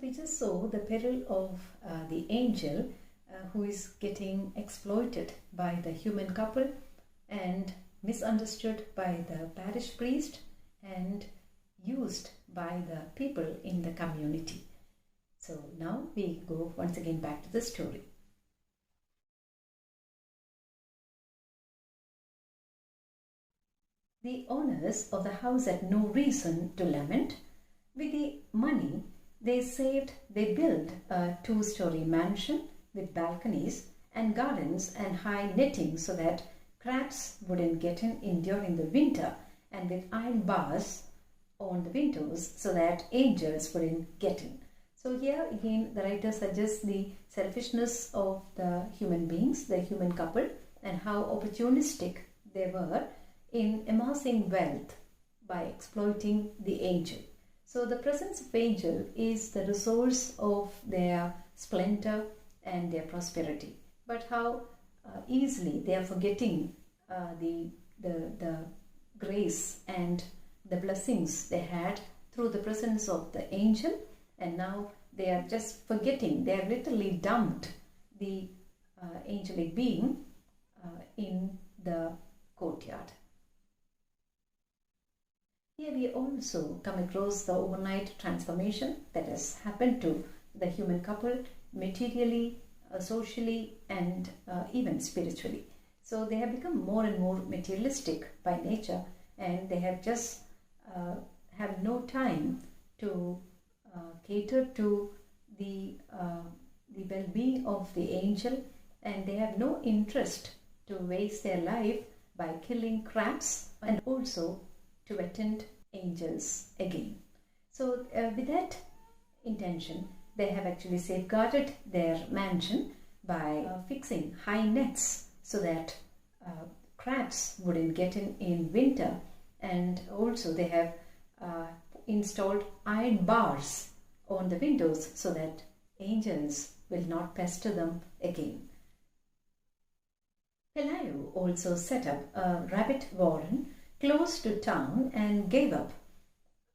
we just saw the peril of the angel who is getting exploited by the human couple and misunderstood by the parish priest and used by the people in the community. So now we go once again back to the story. The owners of the house had no reason to lament. With the money they built a 2-story mansion with balconies and gardens and high netting so that crabs wouldn't get in during the winter, and with iron bars on the windows so that angels wouldn't get in. So here again the writer suggests the selfishness of the human beings, the human couple, and how opportunistic they were in amassing wealth by exploiting the angel. So the presence of angel is the resource of their splendor and their prosperity. But how easily they are forgetting the grace and the blessings they had through the presence of the angel, and now they are just forgetting. They have literally dumped the angelic being in the courtyard. Here we also come across the overnight transformation that has happened to the human couple materially, socially, and even spiritually. So they have become more and more materialistic by nature, and they have just have no time to cater to the well-being of the angel, and they have no interest to waste their life by killing crabs and also to attend angels again. So with that intention, they have actually safeguarded their mansion by fixing high nets so that crabs wouldn't get in winter, and also they have installed iron bars on the windows so that angels will not pester them again. Pelayo also set up a rabbit warren close to town and gave up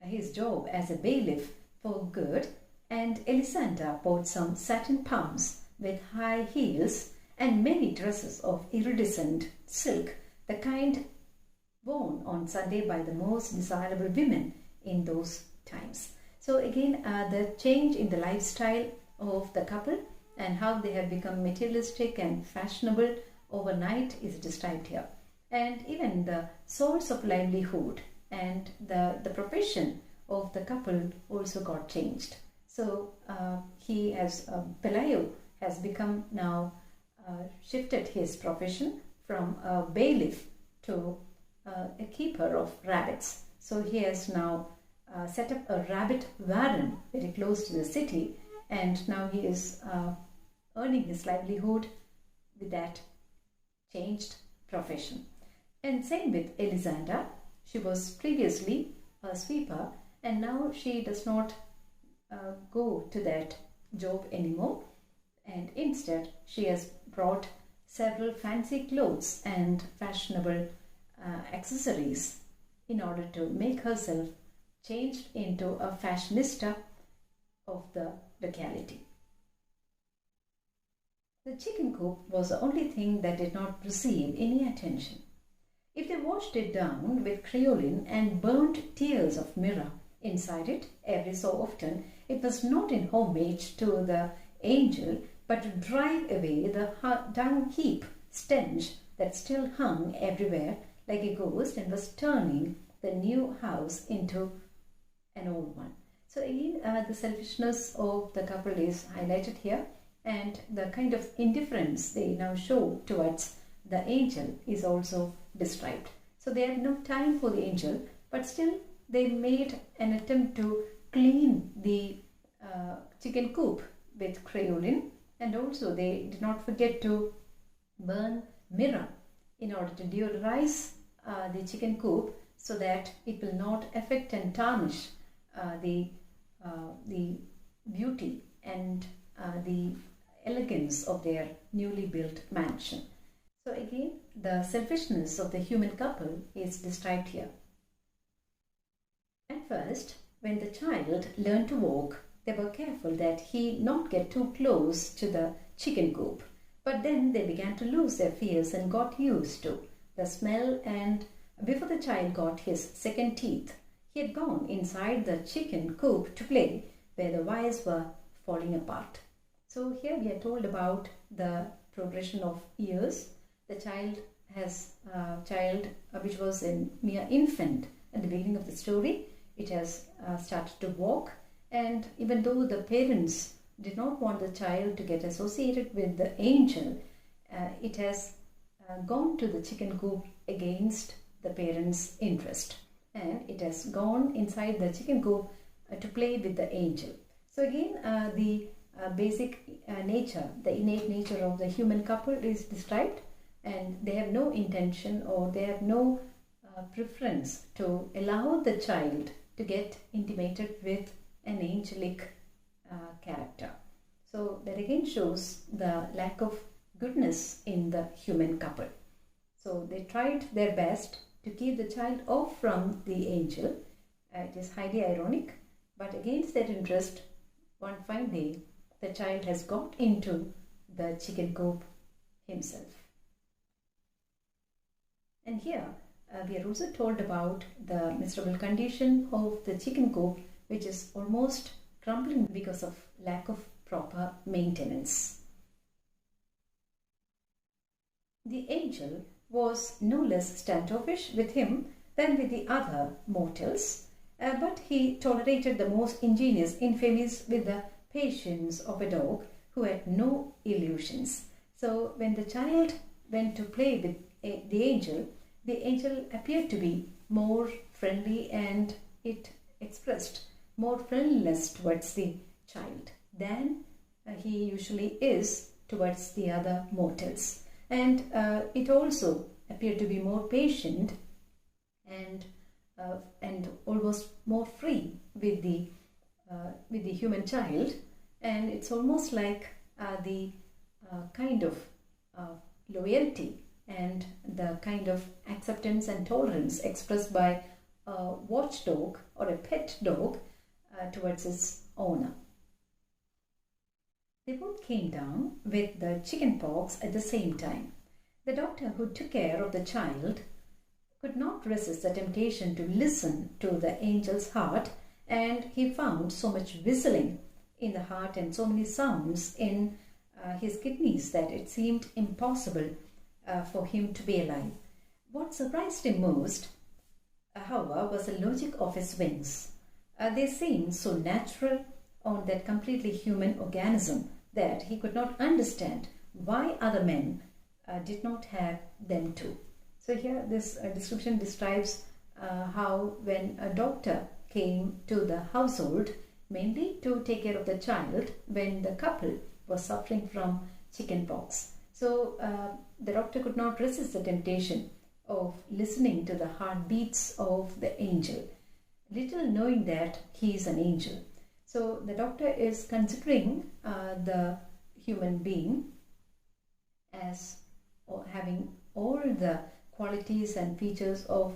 his job as a bailiff for good, and Elisanda bought some satin pumps with high heels and many dresses of iridescent silk, the kind worn on Sunday by the most desirable women in those times. So again, the change in the lifestyle of the couple and how they have become materialistic and fashionable overnight is described here. And even the source of livelihood and the profession of the couple also got changed. So Pelayo has become now shifted his profession from a bailiff to a keeper of rabbits. So he has now set up a rabbit warren very close to the city, and now he is earning his livelihood with that changed profession. And same with Elisanda. She was previously a sweeper, and now she does not go to that job anymore, and instead she has brought several fancy clothes and fashionable accessories in order to make herself changed into a fashionista of the locality. The chicken coop was the only thing that did not receive any attention. If they washed it down with creolin and burnt tears of myrrh inside it every so often, it was not in homage to the angel, but to drive away the dung heap stench that still hung everywhere like a ghost and was turning the new house into an old one. So again, the selfishness of the couple is highlighted here, and the kind of indifference they now show towards the angel is also described. So they had no time for the angel, but still they made an attempt to clean the chicken coop with creolin, and also they did not forget to burn myrrh in order to deodorize the chicken coop so that it will not affect and tarnish the beauty and the elegance of their newly built mansion. So again, the selfishness of the human couple is described here. At first, when the child learned to walk, they were careful that he not get too close to the chicken coop. But then they began to lose their fears and got used to the smell, and before the child got his second teeth, he had gone inside the chicken coop to play where the wires were falling apart. So here we are told about the progression of years. The child which was a mere infant at the beginning of the story, it has started to walk, and even though the parents did not want the child to get associated with the angel, it has gone to the chicken coop against the parents' interest, and it has gone inside the chicken coop to play with the angel. So again, the basic nature, the innate nature of the human couple is described, and they have no intention or they have no preference to allow the child to get intimated with an angelic character. So that again shows the lack of goodness in the human couple. So they tried their best to keep the child off from the angel. It is highly ironic, but against their interest, one fine day, the child has got into the chicken coop himself. And here we are also told about the miserable condition of the chicken coop, which is almost crumbling because of lack of proper maintenance. The angel was no less standoffish with him than with the other mortals, but he tolerated the most ingenious infamies with the patience of a dog who had no illusions. So when the child went to play with the angel appeared to be more friendly, and it expressed more friendliness towards the child than he usually is towards the other mortals. And it also appeared to be more patient and almost more free with the human child. And it's almost like the kind of loyalty and the kind of acceptance and tolerance expressed by a watchdog or a pet dog towards its owner. They both came down with the chicken pox at the same time. The doctor who took care of the child could not resist the temptation to listen to the angel's heart, and he found so much whistling in the heart and so many sounds in his kidneys that it seemed impossible for him to be alive. What surprised him most, however, was the logic of his wings. They seemed so natural on that completely human organism that he could not understand why other men did not have them too. So here this description describes how when a doctor came to the household, mainly to take care of the child when the couple was suffering from chicken pox. So the doctor could not resist the temptation of listening to the heartbeats of the angel, little knowing that he is an angel. So the doctor is considering the human being as having all the qualities and features of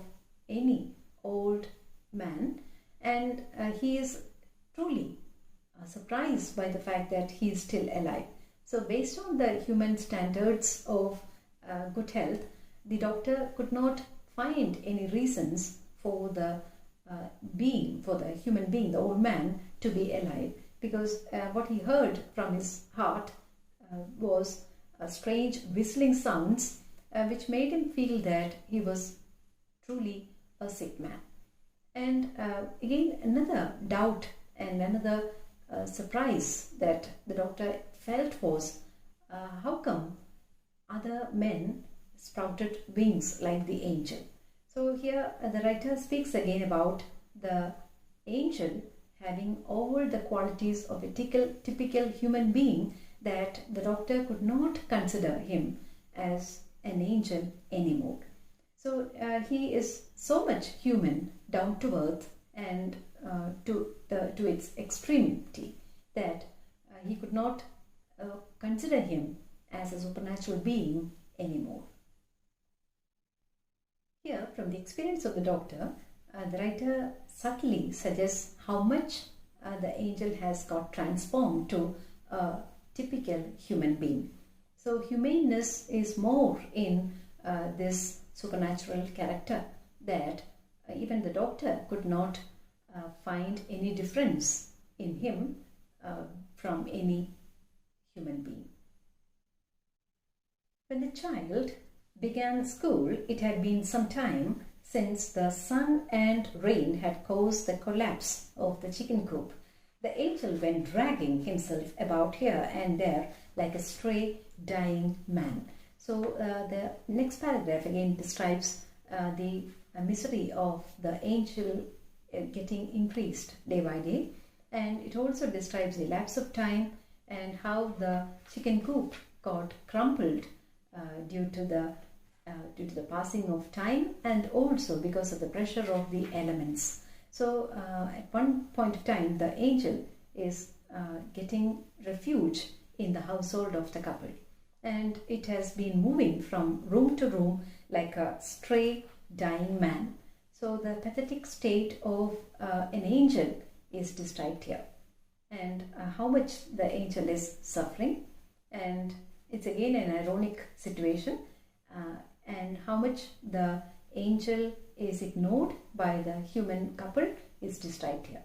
any old man, and he is truly surprised by the fact that he is still alive. So based on the human standards of good health, the doctor could not find any reasons for the human being, the old man, to be alive, because what he heard from his heart was strange whistling sounds which made him feel that he was truly a sick man. And again, another doubt and another surprise that the doctor felt was how come other men sprouted wings like the angel. So here the writer speaks again about the angel having all the qualities of a typical human being, that the doctor could not consider him as an angel anymore. So he is so much human, down to earth, and to its extremity, that he could not consider him as a supernatural being anymore. Here, from the experience of the doctor, the writer subtly suggests how much the angel has got transformed to a typical human being. So humaneness is more in this supernatural character, that even the doctor could not find any difference in him from any human being. When the child began school, it had been some time since the sun and rain had caused the collapse of the chicken coop. The angel went dragging himself about here and there like a stray, dying man. So the next paragraph again describes the misery of the angel getting increased day by day, and it also describes the lapse of time and how the chicken coop got crumpled due to the passing of time, and also because of the pressure of the elements. So at one point of time, the angel is getting refuge in the household of the couple, and it has been moving from room to room like a stray, dying man. So the pathetic state of an angel is described here, and how much the angel is suffering, and it's again an ironic situation, and how much the angel is ignored by the human couple is described here.